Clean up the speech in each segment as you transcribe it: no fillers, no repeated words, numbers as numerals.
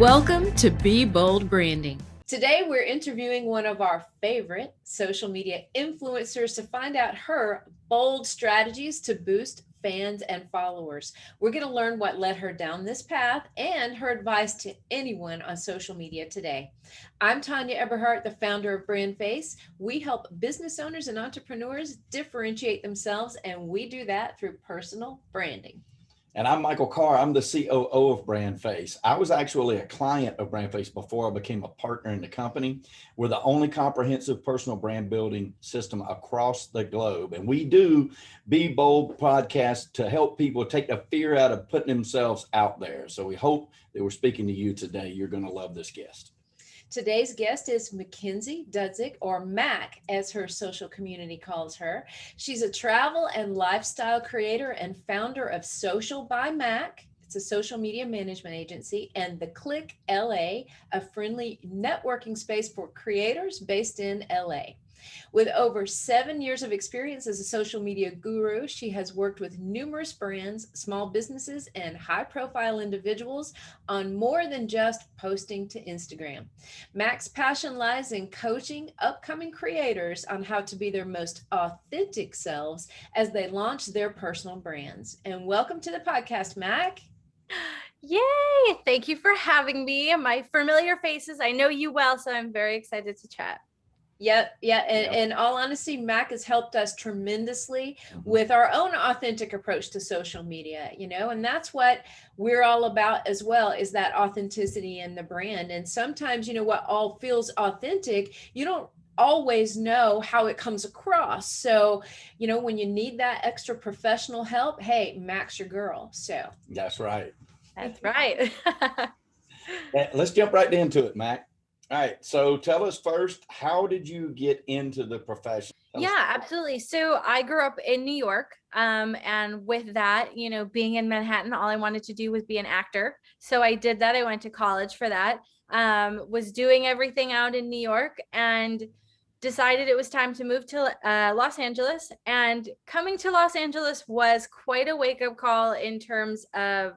Welcome to Be Bold Branding. Today, we're interviewing one of our favorite social media influencers to find out her bold strategies to boost fans and followers. We're going to learn what led her down this path and her advice to anyone on social media today. I'm Tanya Eberhardt, the founder of BrandFace. We help business owners and entrepreneurs differentiate themselves, and we do that through personal branding. And I'm Michael Carr. I'm the COO of BrandFace. I was actually a client of BrandFace before I became a partner in the company. We're the only comprehensive personal brand building system across the globe. And we do Be Bold podcast to help people take the fear out of putting themselves out there. So we hope that we're speaking to you today. You're going to love this guest. Today's guest is Mackenzie Dudzik, or Mac, as her social community calls her. She's a travel and lifestyle creator and founder of Social by Mac. It's a social media management agency, and The Click LA, a friendly networking space for creators based in LA. With over 7 years of experience as a social media guru, she has worked with numerous brands, small businesses, and high-profile individuals on more than just posting to Instagram. Mac's passion lies in coaching upcoming creators on how to be their most authentic selves as they launch their personal brands. And welcome to the podcast, Mac. Yay! Thank you for having me. My familiar faces, I know you well, so I'm very excited to chat. Yep. In all honesty, Mac has helped us tremendously with our own authentic approach to social media, and that's what we're all about as well, is that authenticity in the brand. And sometimes, what all feels authentic, you don't always know how it comes across. So, when you need that extra professional help, hey, Mac's your girl. So that's right. That's right. Let's jump right into it, Mac. All right. So tell us first, how did you get into the profession? Absolutely. So I grew up in New York. And with that, being in Manhattan, all I wanted to do was be an actor. So I did that. I went to college for that, was doing everything out in New York, and decided it was time to move to Los Angeles. And coming to Los Angeles was quite a wake-up call in terms of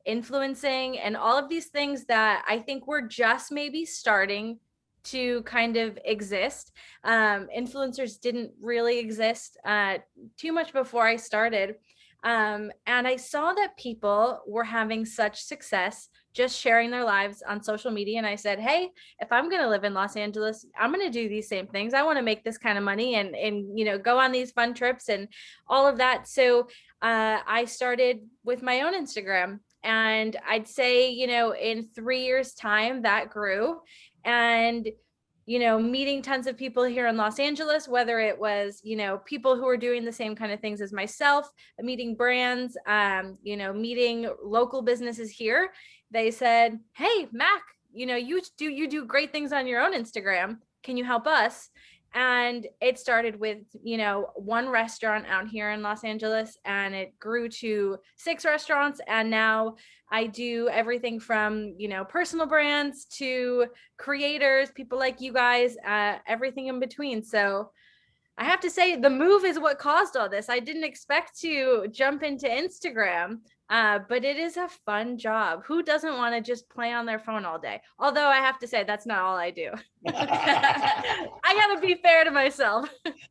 influencing and all of these things that I think were just maybe starting to kind of exist. Influencers didn't really exist too much before I started. And I saw that people were having such success just sharing their lives on social media. And I said, hey, if I'm going to live in Los Angeles, I'm going to do these same things. I want to make this kind of money and go on these fun trips and all of that. So I started with my own Instagram. And I'd say, in 3 years' time, that grew. And, meeting tons of people here in Los Angeles, whether it was, people who are doing the same kind of things as myself, meeting brands, meeting local businesses here. They said, hey, Mac, you do great things on your own Instagram. Can you help us? And it started with, one restaurant out here in Los Angeles, and it grew to 6 restaurants. And now I do everything from, personal brands to creators, people like you guys, everything in between. So I have to say the move is what caused all this. I didn't expect to jump into Instagram, but it is a fun job. Who doesn't want to just play on their phone all day? Although I have to say that's not all I do. I got to be fair to myself.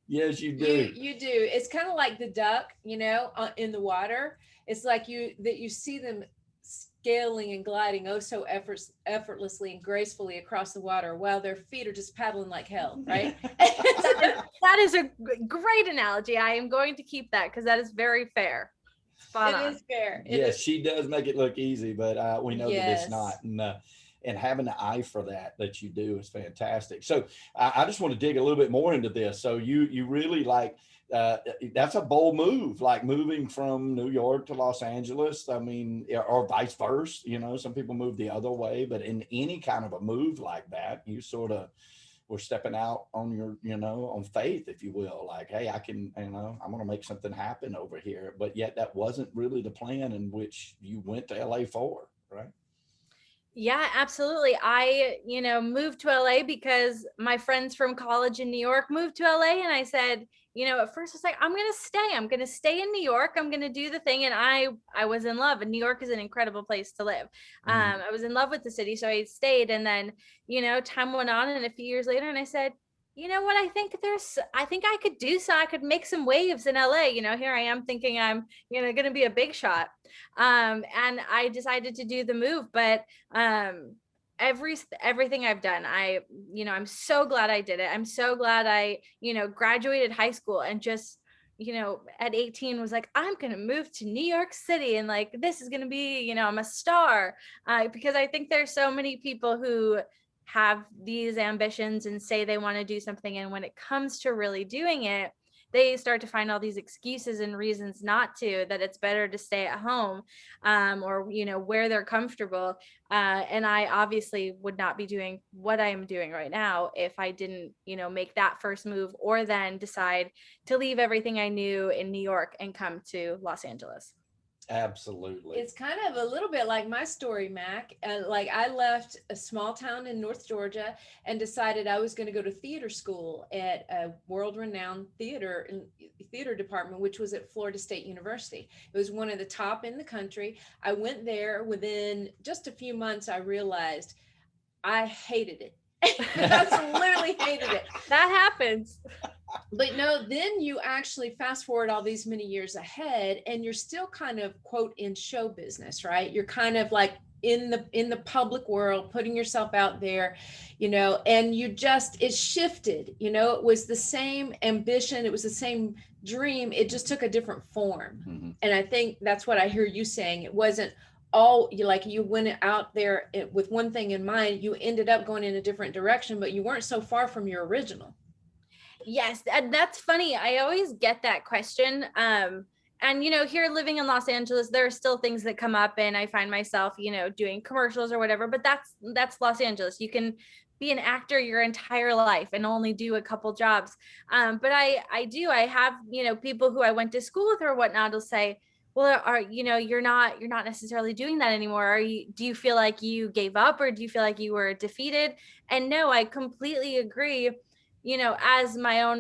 Yes, you do. You do. It's kind of like the duck, in the water. It's like you see them scaling and gliding so effortlessly and gracefully across the water while their feet are just paddling like hell, right? That is a great analogy. I am going to keep that because that is very fair. Spot on. It is fair. Yes, she does make it look easy, but we know that it's not. And having an eye for that you do is fantastic. So I just want to dig a little bit more into this. So you really that's a bold move, like moving from New York to Los Angeles. I mean, or vice versa, some people move the other way, but in any kind of a move like that, you sort of were stepping out on your, on faith, if you will, like, hey, I can, I'm going to make something happen over here. But yet that wasn't really the plan in which you went to LA for, right? Yeah, absolutely. I, moved to LA because my friends from college in New York moved to LA, and I said, at first it's like, I'm going to stay in New York. I'm going to do the thing. And I was in love, and New York is an incredible place to live. I was in love with the city. So I stayed, and then, time went on, and a few years later, and I said, you know what, I think I could I could make some waves in LA. Here I am thinking I'm, going to be a big shot. And I decided to do the move, but, everything I've done, I'm so glad I did it. I'm so glad I, graduated high school and just, at 18 was like, I'm going to move to New York City, and like, this is going to be, I'm a star. Because I think there's so many people who have these ambitions and say they want to do something, and when it comes to really doing it, they start to find all these excuses and reasons not to, that it's better to stay at home, or, where they're comfortable. And I obviously would not be doing what I am doing right now if I didn't, make that first move, or then decide to leave everything I knew in New York and come to Los Angeles. Absolutely. It's kind of a little bit like my story, Mac. Like, I left a small town in North Georgia and decided I was going to go to theater school at a world-renowned theater department, which was at Florida State University. It was one of the top in the country. I went there. Within just a few months, I realized I hated it. I literally hated it. That happens. But no, then you actually fast forward all these many years ahead, and you're still kind of, quote, in show business, right? You're kind of like in the public world, putting yourself out there, and it shifted. It was the same ambition, it was the same dream, it just took a different form. And I think that's what I hear you saying. It wasn't all you went out there with one thing in mind. You ended up going in a different direction, but you weren't so far from your original. Yes, that's funny. I always get that question. And, here living in Los Angeles, there are still things that come up, and I find myself, doing commercials or whatever, but that's Los Angeles. You can be an actor your entire life and only do a couple jobs. But I have, people who I went to school with or whatnot will say, well, you're not necessarily doing that anymore. Do you feel like you gave up, or do you feel like you were defeated? And no, I completely agree. As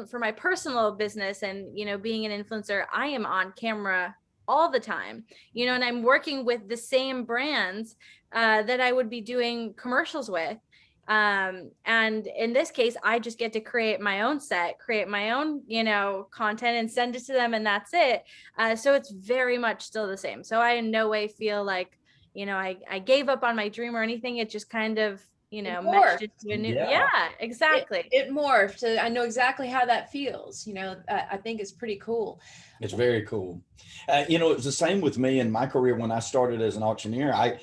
for my personal business and, being an influencer, I am on camera all the time, and I'm working with the same brands that I would be doing commercials with. And in this case, I just get to create my own set, create my own, content, and send it to them, and that's it. So it's very much still the same. So I in no way feel like, I gave up on my dream or anything. It just kind of, meshed into a new, exactly. It morphed. I know exactly how that feels. I think it's pretty cool. It's very cool. It was the same with me in my career. When I started as an auctioneer, I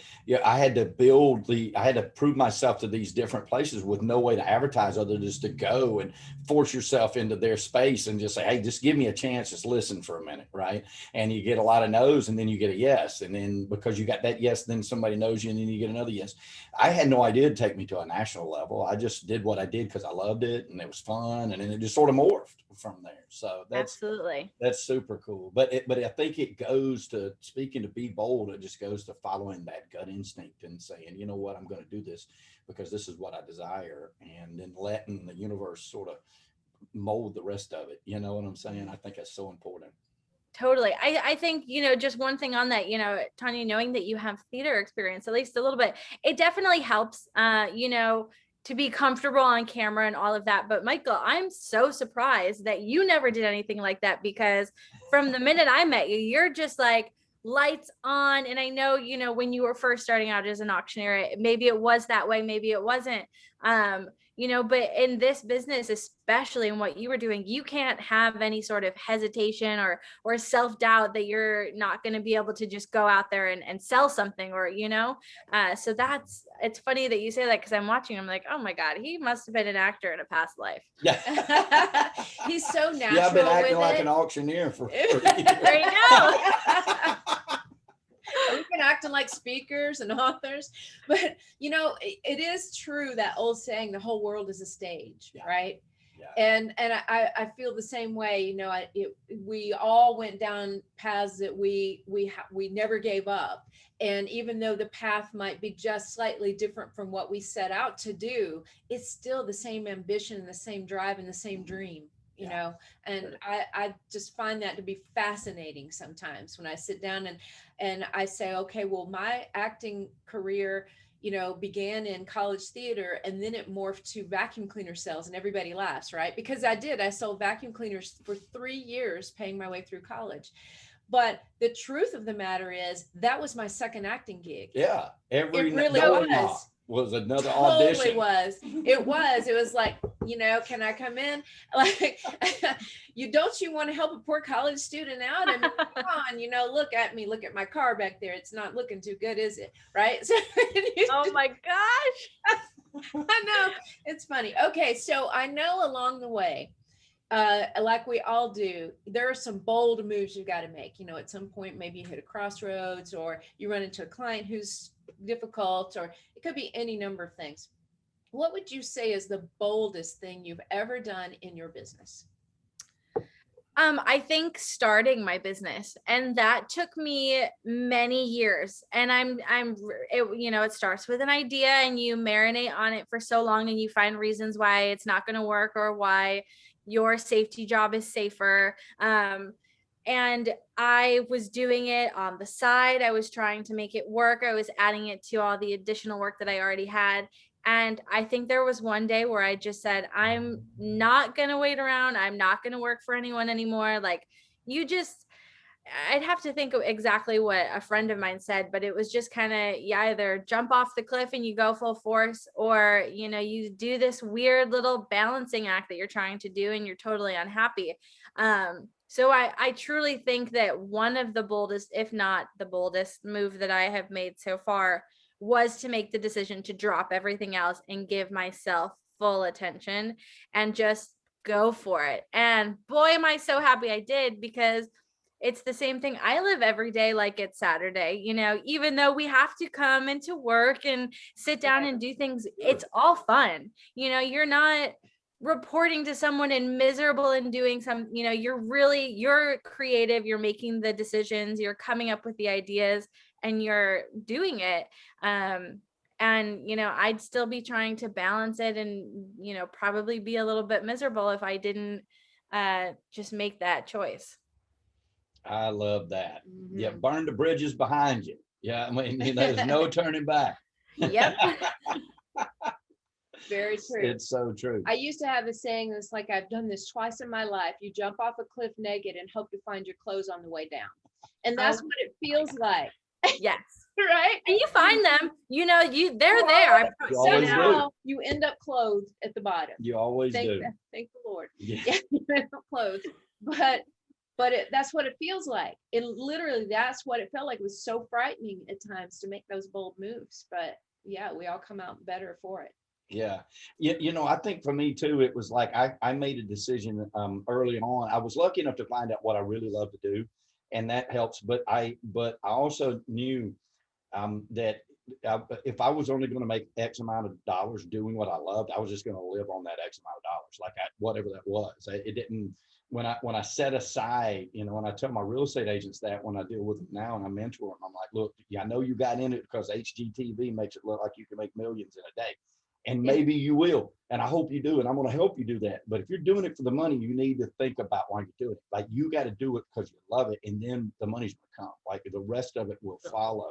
had to prove myself to these different places with no way to advertise other than just to go and force yourself into their space and just say, hey, just give me a chance, just listen for a minute, right? And you get a lot of no's, and then you get a yes. And then because you got that yes, then somebody knows you, and then you get another yes. I had no idea it'd take me to a national level. I just did what I did because I loved it and it was fun, and then it just sort of morphed from there. So that's super cool. But I think it goes to, speaking to be bold, it just goes to following that gut instinct and saying, you know what, I'm going to do this because this is what I desire, and then letting the universe sort of mold the rest of it. You know what I'm saying? I think that's so important. Totally. I think, just one thing on that, Tanya, knowing that you have theater experience, at least a little bit, it definitely helps, to be comfortable on camera and all of that. But Michael, I'm so surprised that you never did anything like that, because from the minute I met you, you're just like lights on. And I know, when you were first starting out as an auctioneer, maybe it was that way, maybe it wasn't. But in this business, especially in what you were doing, you can't have any sort of hesitation or self-doubt that you're not going to be able to just go out there and sell something, or, so it's funny that you say that, because I'm watching, I'm like, oh my God, he must have been an actor in a past life. Yeah. He's so natural. Yeah, I've been acting like an auctioneer for 30 years. There you go. We've been acting like speakers and authors, but it is true, that old saying, the whole world is a stage, right? Yeah. And I feel the same way. We all went down paths that we never gave up, and even though the path might be just slightly different from what we set out to do, it's still the same ambition and the same drive and the same dream. you know, and I just find that to be fascinating sometimes when I sit down and I say, okay, well, my acting career, you know, began in college theater, and then it morphed to vacuum cleaner sales, and everybody laughs, right? Because I sold vacuum cleaners for 3 years, paying my way through college. But the truth of the matter is that was my second acting gig. Yeah. It really was another totally audition. It was like, you know, can I come in? Like, you want to help a poor college student out? I mean, come on, you know, look at me, look at my car back there. It's not looking too good, is it? Right? So, Oh my gosh. I know, it's funny. Okay, so I know along the way, like we all do, there are some bold moves you've got to make. You know, at some point, maybe you hit a crossroads, or you run into a client who's difficult, or it could be any number of things. What would you say is the boldest thing you've ever done in your business? I think starting my business, and that took me many years. And it starts with an idea, and you marinate on it for so long, and you find reasons why it's not going to work, or why your safety job is safer. And I was doing it on the side. I was trying to make it work. I was adding it to all the additional work that I already had. And I think there was one day where I just said, I'm not going to wait around. I'm not going to work for anyone anymore. Like, I'd have to think of exactly what a friend of mine said, but it was just kind of, you either jump off the cliff and you go full force, or, you know, you do this weird little balancing act that you're trying to do and you're totally unhappy. So I truly think that one of the boldest, if not the boldest move that I have made so far, was to make the decision to drop everything else and give myself full attention and just go for it. And boy, am I so happy I did, because it's the same thing. I live every day like it's Saturday, you know, even though we have to come into work and sit down and do things, it's all fun. You know, you're not reporting to someone and miserable and doing some, you know, you're creative, you're making the decisions, you're coming up with the ideas, and you're doing it. And, you know, I'd still be trying to balance it, and, you know, probably be a little bit miserable if I didn't just make that choice. I love that. Mm-hmm. Yeah. Burn the bridges behind you. Yeah. I mean, you know, there's no turning back. Yep. Very true. It's so true. I used to have a saying that's like, I've done this twice in my life. You jump off a cliff naked and hope to find your clothes on the way down. And that's what it feels like. Yes. Right? And you find them, you know, they're there. Somehow you end up clothed at the bottom. You always do. Thank the Lord. Yeah. You end up clothed. But that's what it feels like. It literally, that's what it felt like. It was so frightening at times to make those bold moves. But yeah, we all come out better for it. Yeah. You know, I think for me too, it was like, I made a decision early on. I was lucky enough to find out what I really love to do, and that helps. But I also knew that if I was only going to make X amount of dollars doing what I loved, I was just going to live on that X amount of dollars, like whatever that was. It didn't, when I set aside, you know, when I tell my real estate agents that when I deal with them now and I mentor them, I'm like, look, yeah, I know you got in it because HGTV makes it look like you can make millions in a day. And maybe you will. And I hope you do. And I'm going to help you do that. But if you're doing it for the money, you need to think about why you're doing it. Like, you got to do it because you love it. And then the money's going to come. Like, the rest of it will follow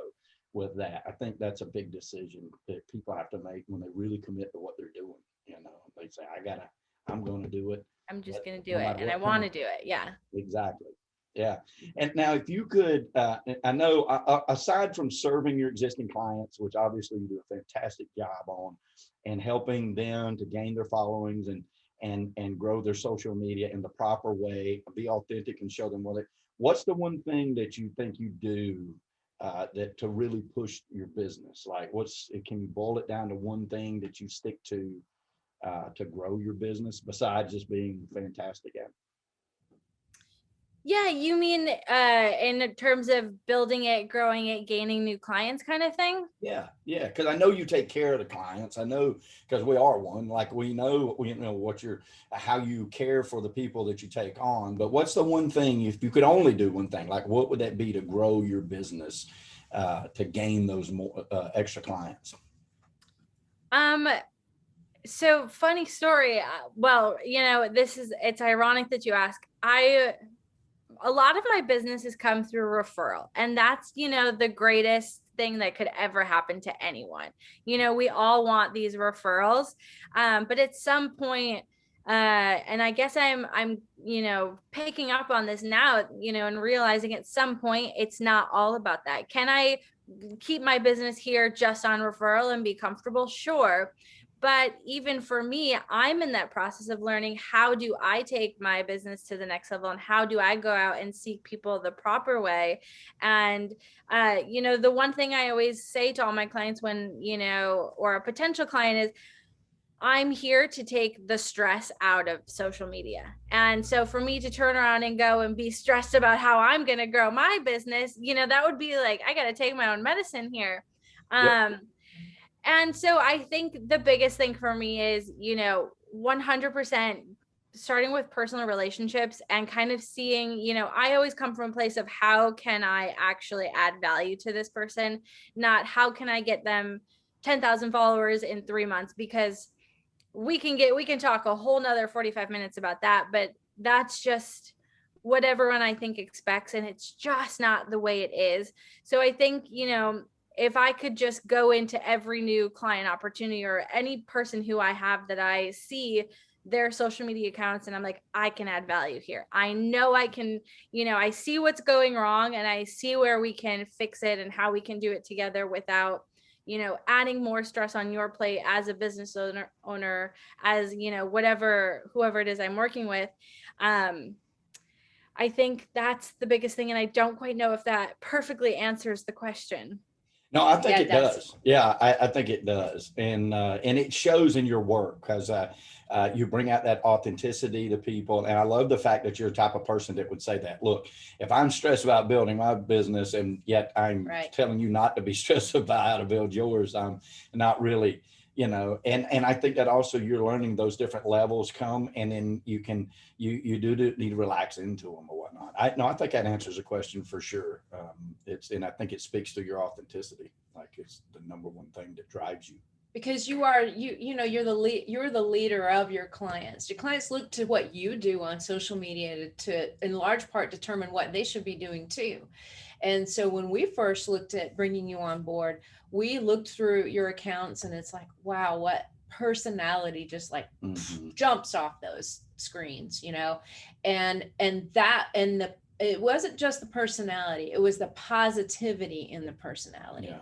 with that. I think that's a big decision that people have to make when they really commit to what they're doing. You know, they say, I'm going to do it. I'm just going to do it. And I want to do it. Yeah. Exactly. Yeah. And now if you could, I know aside from serving your existing clients, which obviously you do a fantastic job on, and helping them to gain their followings and grow their social media in the proper way, be authentic and show them what's the one thing that you think you do that to really push your business? Like, can you boil it down to one thing that you stick to grow your business besides just being fantastic at it? Yeah, you mean in terms of building it, growing it, gaining new clients kind of thing? Yeah, because I know you take care of the clients. I know, because we are one. Like, we know how you care for the people that you take on. But what's the one thing, if you could only do one thing, like what would that be to grow your business, to gain those more extra clients? So funny story. Well, it's ironic that you ask. A lot of my business has come through referral, and that's, the greatest thing that could ever happen to anyone. We all want these referrals. But at some point, and I guess I'm picking up on this now, and realizing at some point it's not all about that. Can I keep my business here just on referral and be comfortable? Sure. But even for me, I'm in that process of learning, how do I take my business to the next level, and how do I go out and seek people the proper way? And the one thing I always say to all my clients when, or a potential client, is I'm here to take the stress out of social media. And so for me to turn around and go and be stressed about how I'm going to grow my business, that would be like, I got to take my own medicine here. Yep. And so I think the biggest thing for me is, 100% starting with personal relationships and kind of seeing, I always come from a place of, how can I actually add value to this person? Not how can I get them 10,000 followers in 3 months, because we can talk a whole nother 45 minutes about that, but that's just what everyone I think expects, and it's just not the way it is. So I think, if I could just go into every new client opportunity, or any person who I have that I see their social media accounts, and I'm like, I can add value here. I know I can, I see what's going wrong, and I see where we can fix it and how we can do it together without, adding more stress on your plate as a business owner, as, whoever it is I'm working with. I think that's the biggest thing. And I don't quite know if that perfectly answers the question. No, I think it does. Yeah, I think it does. And it shows in your work, because you bring out that authenticity to people. And I love the fact that you're the type of person that would say that, look, if I'm stressed about building my business, and yet I'm telling you not to be stressed about how to build yours, I'm not really, and I think that also you're learning those different levels come, and then you do need to relax into them or whatnot. I think that answers the question for sure. And I think it speaks to your authenticity. Like, it's the number one thing that drives you. Because you're the leader of your clients. Your clients look to what you do on social media to in large part determine what they should be doing too. And so when we first looked at bringing you on board, we looked through your accounts, and it's like, wow, what personality just like jumps off those screens, and it wasn't just the personality, it was the positivity in the personality.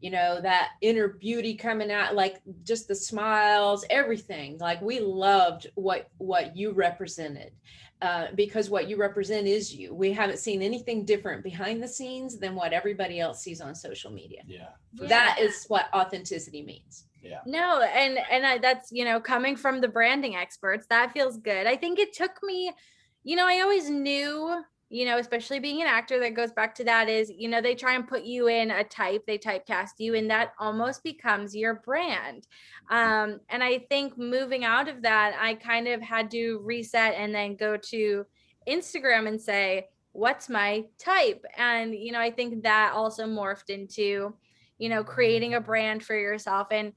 That inner beauty coming out, like just the smiles, everything. Like, we loved what you represented, because what you represent is you. We haven't seen anything different behind the scenes than what everybody else sees on social media. That is what authenticity means. No, and that's, coming from the branding experts, that feels good. I think it took me, I always knew, especially being an actor, that goes back to that, is, they try and put you in a type, they typecast you, and that almost becomes your brand. And I think moving out of that, I kind of had to reset and then go to Instagram and say, what's my type? And, I think that also morphed into, creating a brand for yourself. And,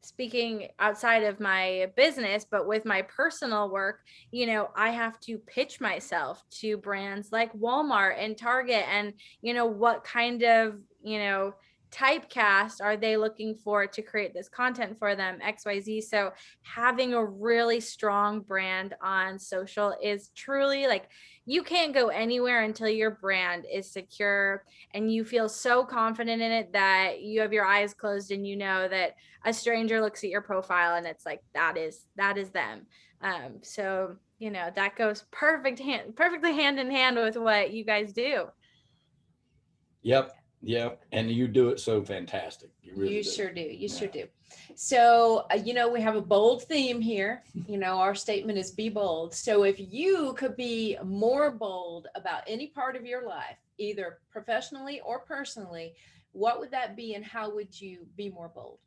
speaking outside of my business, but with my personal work, I have to pitch myself to brands like Walmart and Target, and, what kind of, typecast are they looking for to create this content for them, XYZ. So having a really strong brand on social is truly, like, you can't go anywhere until your brand is secure and you feel so confident in it that you have your eyes closed and that a stranger looks at your profile and it's like, that is them. So, that goes perfectly hand in hand with what you guys do. Yep. And you do it so fantastic. You really do. Sure do. You sure do. So, we have a bold theme here. Our statement is be bold. So if you could be more bold about any part of your life, either professionally or personally, what would that be, and how would you be more bold?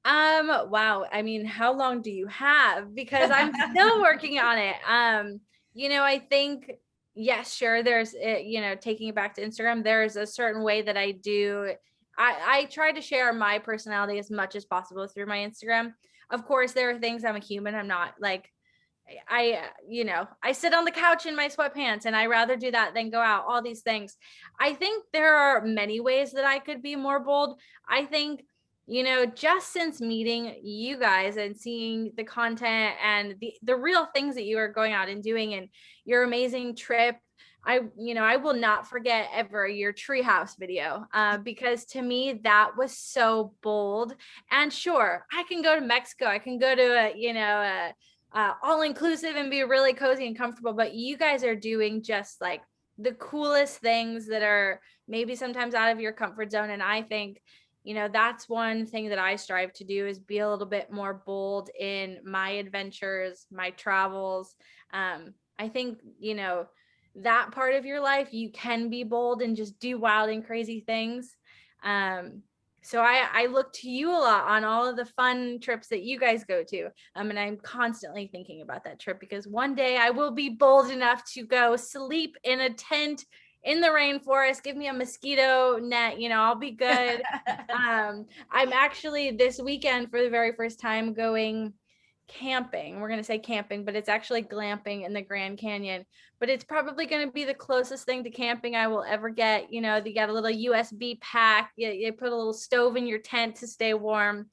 Wow. I mean, how long do you have? Because I'm still working on it. I think, yes, sure. There's, taking it back to Instagram, there's a certain way that I do I try to share my personality as much as possible through my Instagram. Of course, there are things, I'm a human. I'm not like, I sit on the couch in my sweatpants and I rather do that than go out, all these things. I think there are many ways that I could be more bold. I think, just since meeting you guys and seeing the content and the real things that you are going out and doing and your amazing trip, I will not forget ever your treehouse video, because to me that was so bold. And sure, I can go to Mexico, I can go to all inclusive and be really cozy and comfortable, but you guys are doing just like the coolest things that are maybe sometimes out of your comfort zone. And I think, that's one thing that I strive to do, is be a little bit more bold in my adventures, my travels. I think, that part of your life, you can be bold and just do wild and crazy things. So I look to you a lot on all of the fun trips that you guys go to. And I'm constantly thinking about that trip, because one day I will be bold enough to go sleep in a tent in the rainforest. Give me a mosquito net, I'll be good. I'm actually this weekend for the very first time going camping. We're going to say camping, but it's actually glamping in the Grand Canyon. But it's probably going to be the closest thing to camping I will ever get. You got a little USB pack. You put a little stove in your tent to stay warm.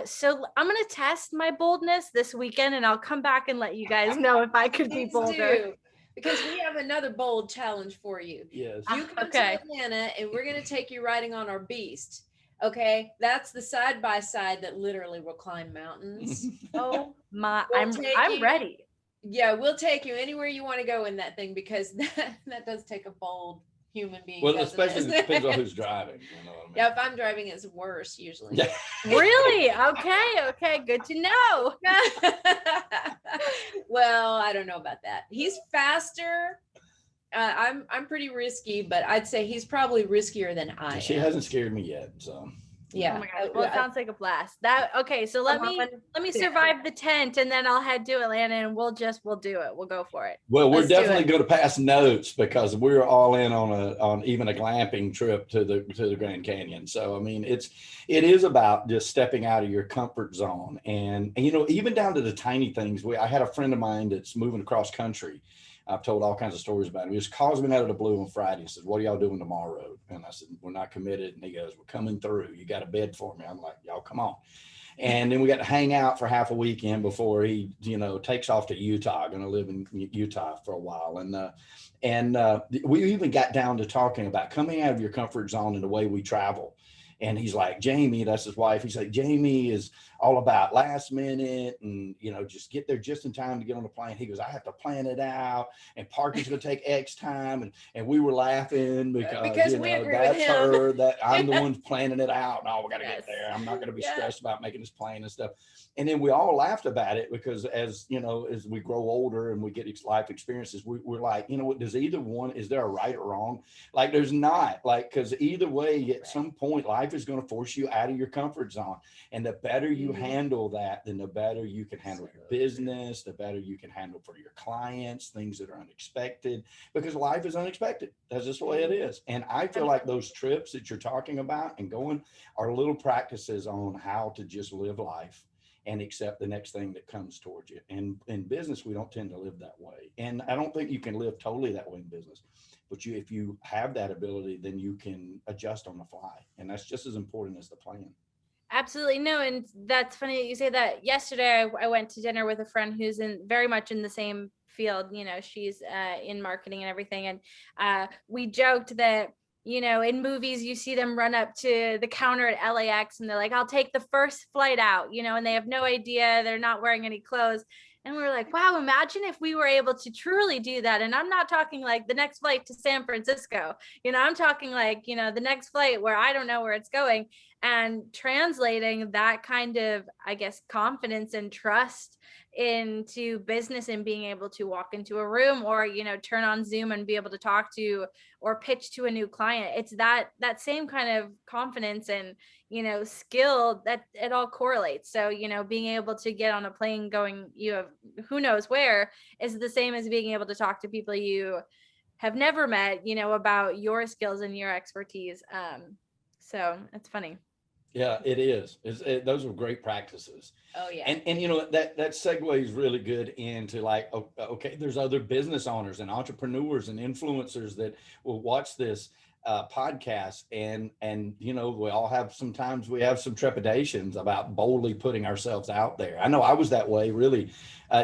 So I'm going to test my boldness this weekend, and I'll come back and let you guys know if I could be bolder. Because we have another bold challenge for you. Yes. You come to Atlanta and we're going to take you riding on our beast. Okay, that's the side by side that literally will climb mountains. Oh my, I'm ready. Yeah, we'll take you anywhere you want to go in that thing, because that does take a bold human being. Well, especially it depends on who's driving. You know what I mean? Yeah, if I'm driving, it's worse usually. Yeah. Really? Okay, good to know. Well, I don't know about that. He's faster. I'm pretty risky, but I'd say he's probably riskier than I am. She hasn't scared me yet, so. Yeah. Oh my gosh. Well, it sounds like a blast. So let me survive the tent, and then I'll head to Atlanta, and we'll do it. We'll go for it. Well, we're definitely going to pass notes, because we're all in on even a glamping trip to the Grand Canyon. So I mean, it is about just stepping out of your comfort zone, and even down to the tiny things. I had a friend of mine that's moving across country. I've told all kinds of stories about him. He just calls me out of the blue on Friday. He says, "What are y'all doing tomorrow?" And I said, "We're not committed." And he goes, "We're coming through. You got a bed for me?" I'm like, "Y'all come on." And then we got to hang out for half a weekend before he, takes off to Utah. Going to live in Utah for a while. And we even got down to talking about coming out of your comfort zone and the way we travel. And he's like, Jamie, that's his wife. He's like, Jamie is all about last minute and, just get there just in time to get on the plane. He goes, I have to plan it out, and parking's going to take X time. And we were laughing because we agree that's with him. her, that I'm the one planning it out. No, we got to get there. I'm not going to be stressed about making this plane and stuff. And then we all laughed about it, because as we grow older and we get life experiences, we're like, does either one, is there a right or wrong? Like there's not, because either way, at some point, life is going to force you out of your comfort zone. And the better you handle that, then the better you can handle your business, the better you can handle for your clients, things that are unexpected, because life is unexpected. That's just the way it is. And I feel like those trips that you're talking about and going are little practices on how to just live life and accept the next thing that comes towards you. And in business, we don't tend to live that way. And I don't think you can live totally that way in business, but if you have that ability, then you can adjust on the fly. And that's just as important as the plan. Absolutely. No. And that's funny that you say that. Yesterday, I went to dinner with a friend who's very much in the same field. She's in marketing and everything. And we joked that, in movies, you see them run up to the counter at LAX and they're like, I'll take the first flight out, and they have no idea, they're not wearing any clothes. And we were like, wow, imagine if we were able to truly do that. And I'm not talking like the next flight to San Francisco, I'm talking like, the next flight where I don't know where it's going, and translating that kind of, I guess, confidence and trust into business and being able to walk into a room or, turn on Zoom and be able to talk to or pitch to a new client. It's that same kind of confidence and, skill that it all correlates. So, being able to get on a plane going, who knows where, is the same as being able to talk to people you have never met, about your skills and your expertise. So it's funny. Yeah, it is. Those are great practices. Oh yeah. And you know that segues really good into like, okay, there's other business owners and entrepreneurs and influencers that will watch this podcast, and you know, we all have, sometimes we have some trepidations about boldly putting ourselves out there. I know I was that way, really,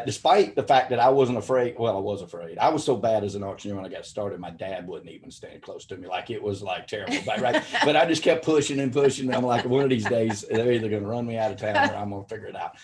despite the fact that I wasn't afraid. Well, I was afraid. I was so bad as an entrepreneur when I got started, my dad wouldn't even stand close to me. Like, it was like terrible, right? But I just kept pushing and pushing. And I'm like, one of these days they're either going to run me out of town or I'm going to figure it out.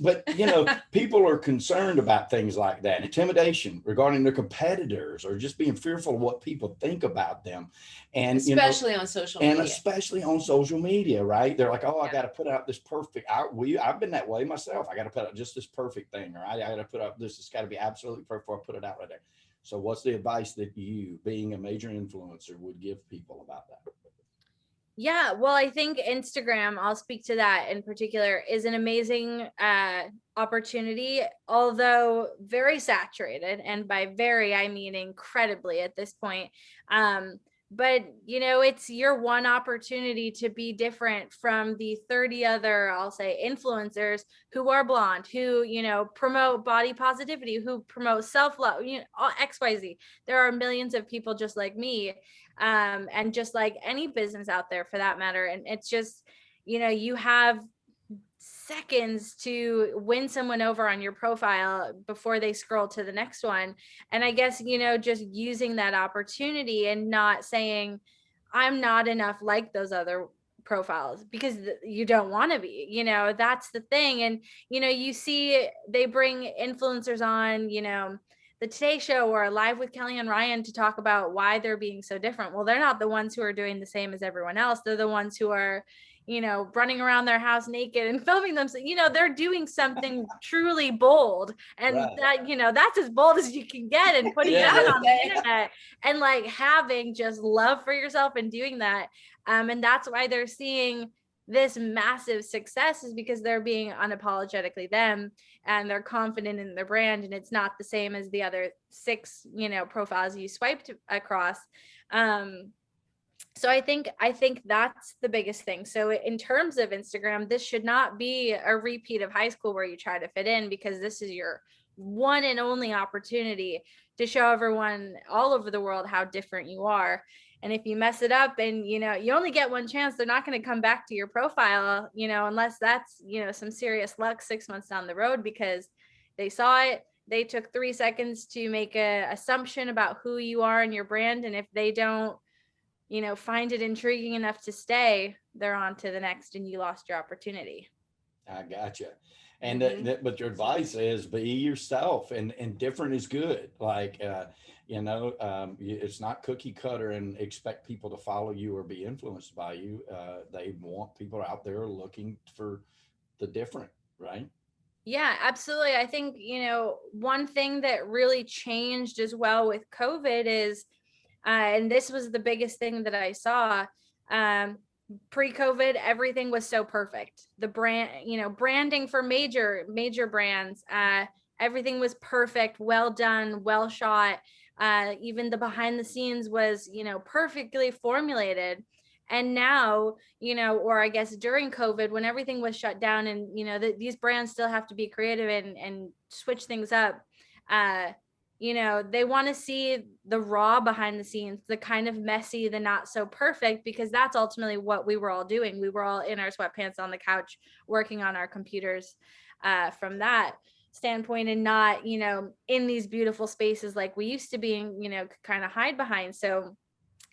But you know, people are concerned about things like that, intimidation regarding their competitors, or just being fearful of what people think about them. And especially on social and media. especially on social media, right? They're like, oh, I Yeah. got to put out this perfect. I've been that way myself. I got to put out just this perfect thing, right? I got to put out this. It's got to be absolutely perfect before I put it out right there. So, what's the advice that you, being a major influencer, would give people about that? Yeah, well, I think Instagram, I'll speak to that in particular, is an amazing opportunity, although very saturated. And by very, I mean incredibly at this point. But, you know, it's your one opportunity to be different from the 30 other, I'll say, influencers who are blonde, who, you know, promote body positivity, who promote self-love, you know, XYZ. There are millions of people just like me, and just like any business out there for that matter. And it's just, you know, you have seconds to win someone over on your profile before they scroll to the next one. And I guess, you know, just using that opportunity and not saying, I'm not enough like those other profiles, because you don't want to be, you know, that's the thing. And, you know, you see they bring influencers on, you know, the Today Show or Live with Kelly and Ryan to talk about why they're being so different. Well, they're not the ones who are doing the same as everyone else. They're the ones who are, you know, running around their house naked and filming them. So, you know, they're doing something truly bold. And Right. that, you know, that's as bold as you can get, and putting Yeah, that yeah. on the internet and like having just love for yourself and doing that. And that's why they're seeing this massive success, is because they're being unapologetically them, and they're confident in their brand, and it's not the same as the other 6, you know, profiles you swiped across. So I think that's the biggest thing. So in terms of Instagram, this should not be a repeat of high school where you try to fit in, because this is your one and only opportunity to show everyone all over the world how different you are. And if you mess it up, and, you know, you only get one chance, they're not going to come back to your profile, you know, unless that's, you know, some serious luck 6 months down the road, because they saw it. They took 3 seconds to make a assumption about who you are and your brand. And if they don't, you know, find it intriguing enough to stay, they're on to the next, and you lost your opportunity. I gotcha. And Mhm. but your advice is be yourself, and different is good. Like, you know, it's not cookie cutter and expect people to follow you or be influenced by you. They want people out there looking for the different, right? Yeah, absolutely. I think, you know, one thing that really changed as well with COVID is, and this was the biggest thing that I saw, um, pre-COVID, everything was so perfect. The brand, you know, branding for major brands, everything was perfect, well done, well shot. Even the behind the scenes was, you know, perfectly formulated. And now, you know, or I guess during COVID, when everything was shut down, and, you know, these brands still have to be creative and switch things up. Uh, you know, they want to see the raw behind the scenes, the kind of messy, the not so perfect, because that's ultimately what we were all doing. We were all in our sweatpants on the couch working on our computers, from that standpoint, and not, you know, in these beautiful spaces like we used to be, you know, kind of hide behind. So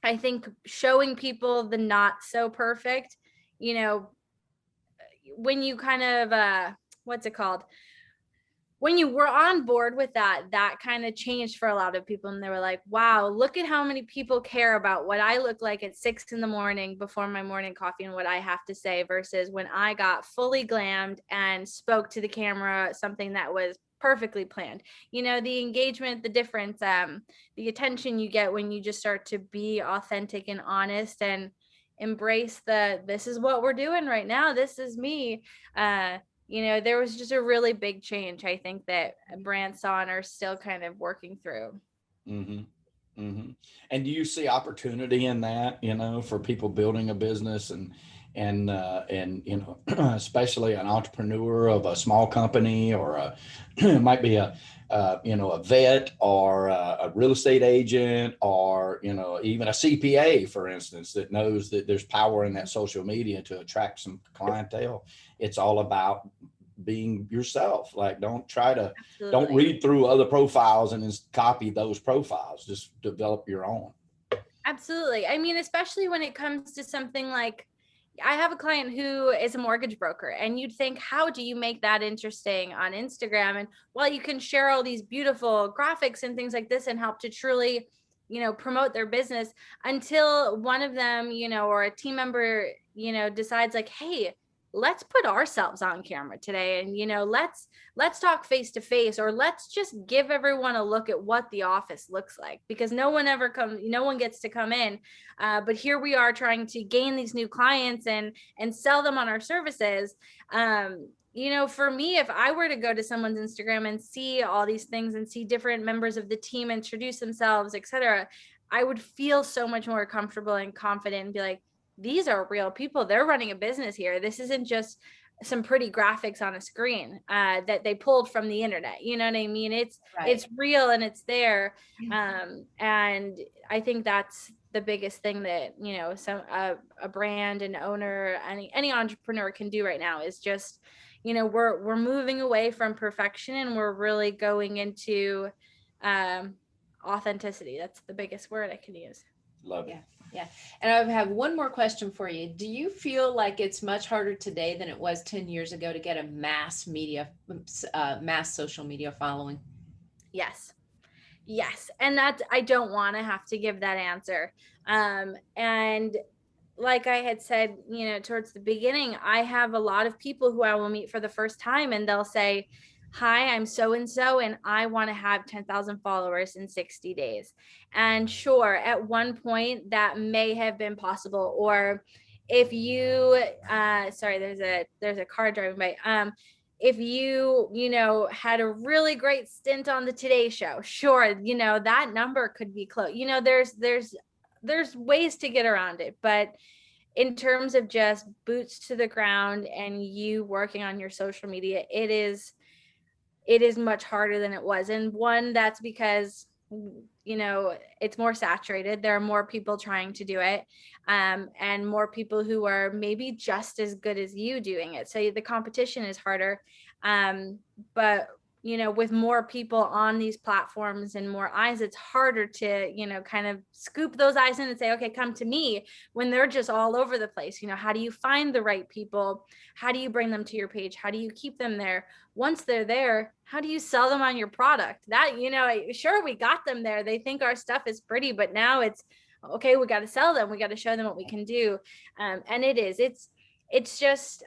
I think showing people the not so perfect, you know, when you kind of, what's it called? When you were on board with that, that kind of changed for a lot of people. And they were like, wow, look at how many people care about what I look like at 6 in the morning before my morning coffee and what I have to say, versus when I got fully glammed and spoke to the camera, something that was perfectly planned. You know, the engagement, the difference, the attention you get when you just start to be authentic and honest and embrace this is what we're doing right now. This is me. You know, there was just a really big change, I think, that brands saw and are still kind of working through. Mm-hmm. Mm-hmm. And do you see opportunity in that, for people building a business and especially an entrepreneur of a small company or it might be a vet or a real estate agent or, even a CPA, for instance, that knows that there's power in that social media to attract some clientele. It's all about being yourself. Like, don't Absolutely. read through other profiles and just copy those profiles. Just develop your own. Absolutely. I mean, especially when it comes to something like, I have a client who is a mortgage broker, and you'd think, how do you make that interesting on Instagram? And well, you can share all these beautiful graphics and things like this and help to truly, promote their business, until one of them, or a team member, decides like, hey, let's put ourselves on camera today, and let's talk face to face, or let's just give everyone a look at what the office looks like, because no one gets to come in, but here we are trying to gain these new clients and sell them on our services. For me, if I were to go to someone's Instagram and see all these things and see different members of the team introduce themselves, etc., I would feel so much more comfortable and confident and be like, these are real people. They're running a business here. This isn't just some pretty graphics on a screen that they pulled from the internet. You know what I mean? It's real and it's there. And I think that's the biggest thing that, a brand and owner, any entrepreneur can do right now, is just, we're moving away from perfection, and we're really going into authenticity. That's the biggest word I can use. Love it. Yeah. And I have one more question for you. Do you feel like it's much harder today than it was 10 years ago to get a mass social media following? Yes. And I don't want to have to give that answer. And like I had said, towards the beginning, I have a lot of people who I will meet for the first time, and they'll say, hi, I'm so-and-so, and I want to have 10,000 followers in 60 days. And sure, at one point that may have been possible. Or if you, sorry, there's a car driving by. If you had a really great stint on the Today Show, sure, that number could be close. There's ways to get around it, but in terms of just boots to the ground and you working on your social media, it is much harder than it was. And one, that's because it's more saturated. There are more people trying to do it, and more people who are maybe just as good as you doing it, so the competition is harder. But with more people on these platforms and more eyes, it's harder to kind of scoop those eyes in and say, okay, come to me, when they're just all over the place. How do you find the right people? How do you bring them to your page? How do you keep them there? Once they're there, how do you sell them on your product? That, sure, we got them there, they think our stuff is pretty, but now it's okay, we got to sell them, we got to show them what we can do. And it's just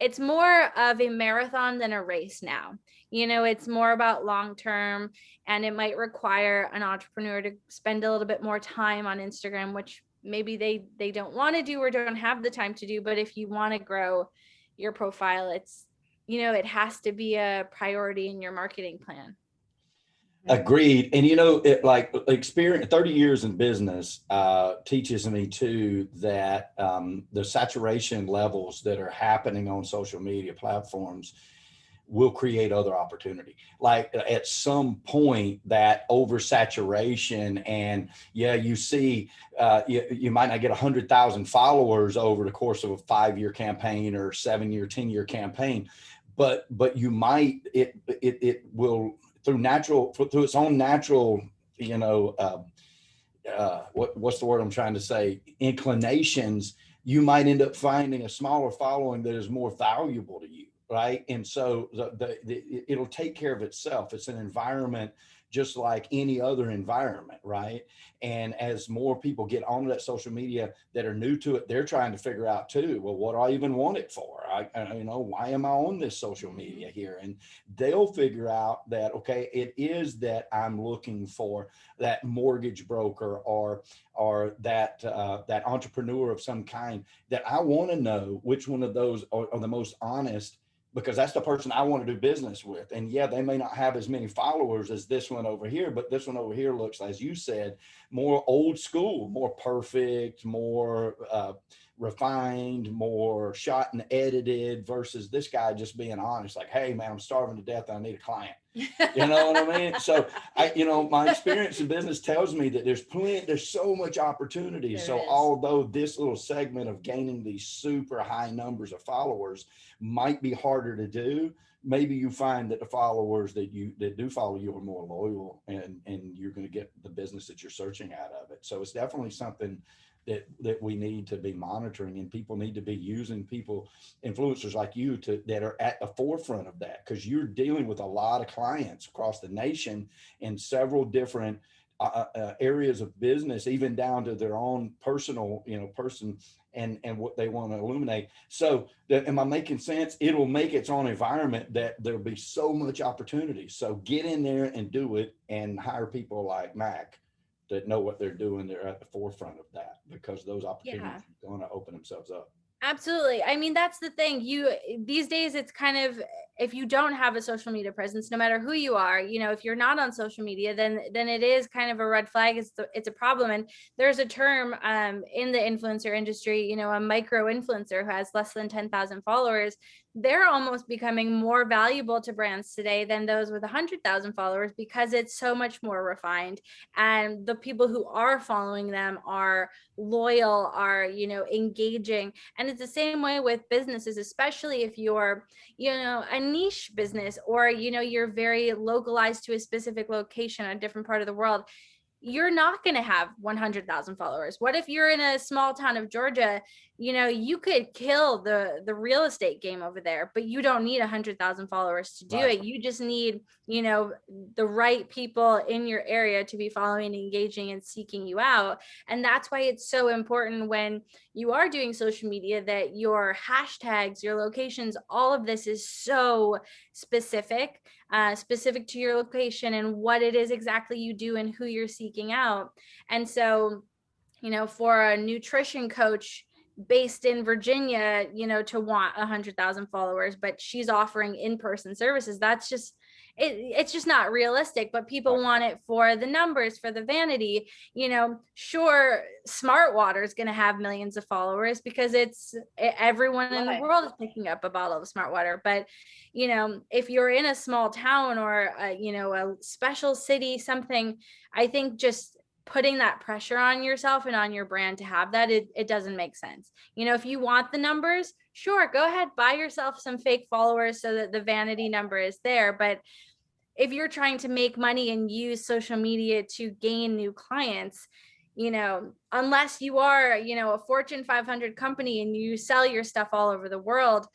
it's more of a marathon than a race now. It's more about long term, and it might require an entrepreneur to spend a little bit more time on Instagram, which maybe they don't want to do or don't have the time to do. But if you want to grow your profile, it's it has to be a priority in your marketing plan. Agreed. And it, like, experience 30 years in business teaches me too that the saturation levels that are happening on social media platforms will create other opportunity. Like, at some point, that oversaturation, and you see, you might not get 100,000 followers over the course of a 5-year campaign or 7-year, 10-year campaign, but you might, it will, through its own natural, what's the word I'm trying to say? Inclinations, you might end up finding a smaller following that is more valuable to you. Right. And so it'll take care of itself. It's an environment just like any other environment. Right. And as more people get onto that social media that are new to it, they're trying to figure out too, well, what do I even want it for? Why am I on this social media here? And they'll figure out that, okay, it is that I'm looking for that mortgage broker or that entrepreneur of some kind, that I want to know which one of those are the most honest because that's the person I want to do business with. And yeah, they may not have as many followers as this one over here, but this one over here looks, as you said, more old school, more perfect, more refined, more shot and edited, versus this guy just being honest, like, hey man, I'm starving to death, I need a client. You know what I mean? So my experience in business tells me that there's so much opportunity. Although this little segment of gaining these super high numbers of followers might be harder to do, maybe you find that the followers that do follow you are more loyal, and you're going to get the business that you're searching out of it. So it's definitely something that we need to be monitoring, and people need to be using influencers like you that are at the forefront of that, because you're dealing with a lot of clients across the nation in several different areas of business, even down to their own personal, person and what they want to illuminate. So am I making sense? It'll make its own environment that there'll be so much opportunity. So get in there and do it, and hire people like Mac that know what they're doing. They're at the forefront of that, because those opportunities are going to open themselves up. Absolutely. I mean, that's the thing. These days, it's kind of, if you don't have a social media presence, no matter who you are, if you're not on social media, then it is kind of a red flag. It's a problem. And there's a term in the influencer industry, a micro influencer who has less than 10,000 followers. They're almost becoming more valuable to brands today than those with 100,000 followers, because it's so much more refined. And the people who are following them are loyal, are, engaging. And it's the same way with businesses, especially if you're, a niche business, or, you're very localized to a specific location, a different part of the world. You're not going to have 100,000 followers. What if you're in a small town of Georgia? You could kill the real estate game over there, but you don't need 100,000 followers to do it. You just need, the right people in your area to be following, engaging, and seeking you out. And that's why it's so important when you are doing social media that your hashtags, your locations, all of this is so specific to your location and what it is exactly you do and who you're seeking out. And so, for a nutrition coach based in Virginia, to want 100,000 followers, but she's offering in-person services, that's just, it's just not realistic. But people want it for the numbers, for the vanity. Sure, Smart Water is going to have millions of followers because everyone in the world is picking up a bottle of Smart Water. But if you're in a small town or a special city, something, I think just putting that pressure on yourself and on your brand to have that, it doesn't make sense. If you want the numbers, sure, go ahead, buy yourself some fake followers so that the vanity number is there. But if you're trying to make money and use social media to gain new clients, unless you are, a Fortune 500 company and you sell your stuff all over the world,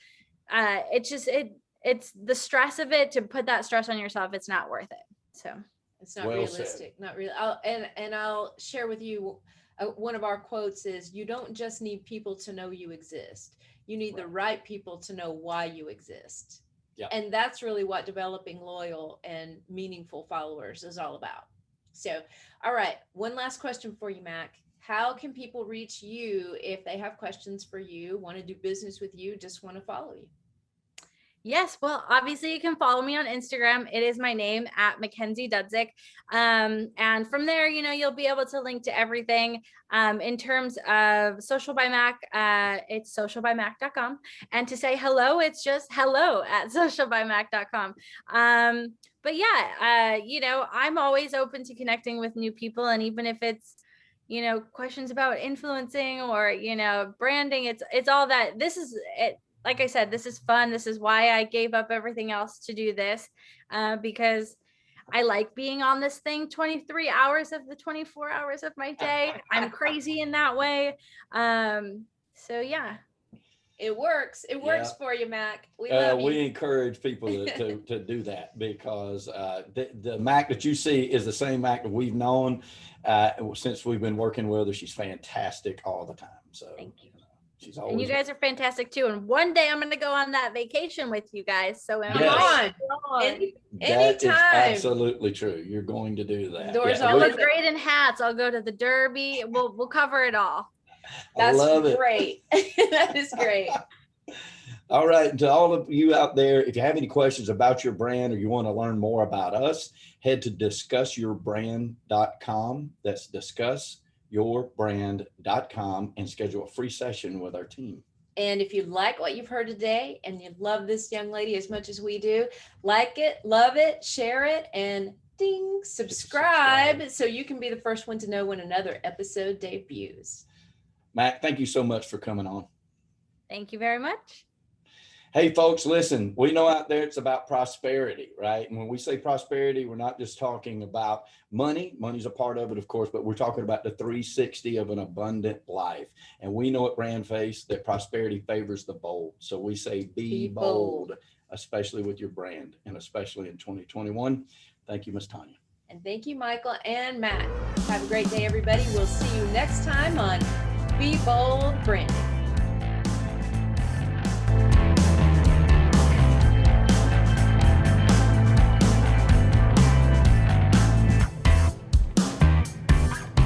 it's the stress of it, to put that stress on yourself, it's not worth it. So it's not realistic, not real. I'll share with you one of our quotes is, you don't just need people to know you exist. You need the right people to know why you exist. Yeah. And that's really what developing loyal and meaningful followers is all about. So, all right, one last question for you, Mac. How can people reach you if they have questions for you, want to do business with you, just want to follow you? Yes, well, obviously you can follow me on Instagram. It is my name, at Mackenzie Dudzik. And from there, you'll be able to link to everything. In terms of Social by Mac, it's socialbymac.com. And to say hello, it's just hello@socialbymac.com. But yeah, I'm always open to connecting with new people. And even if it's, questions about influencing or, branding, it's all that. This is it. Like I said, this is fun. This is why I gave up everything else to do this, because I like being on this thing 23 hours of the 24 hours of my day. I'm crazy in that way. So yeah. It works. It works for you, Mac. We encourage people to do that, because the Mac that you see is the same Mac that we've known since we've been working with her. She's fantastic all the time. So thank you. She's always, and you guys are fantastic too. And one day I'm going to go on that vacation with you guys. So anytime. That is absolutely true. You're going to do that. Doors all look great in hats. I'll go to the Derby. We'll cover it all. That's great. That is great. All right. And to all of you out there, if you have any questions about your brand or you want to learn more about us, head to discussyourbrand.com. That's discussyourbrand.com and schedule a free session with our team. And if you like what you've heard today and you love this young lady as much as we do, like it, love it, share it, and ding, subscribe so you can be the first one to know when another episode debuts. Mac, thank you so much for coming on. Thank you very much. Hey, folks, listen, we know out there it's about prosperity, right? And when we say prosperity, we're not just talking about money. Money's a part of it, of course, but we're talking about the 360 of an abundant life. And we know at BrandFace that prosperity favors the bold. So we say be bold, especially with your brand and especially in 2021. Thank you, Ms. Tanya. And thank you, Michael and Matt. Have a great day, everybody. We'll see you next time on Be Bold Branding.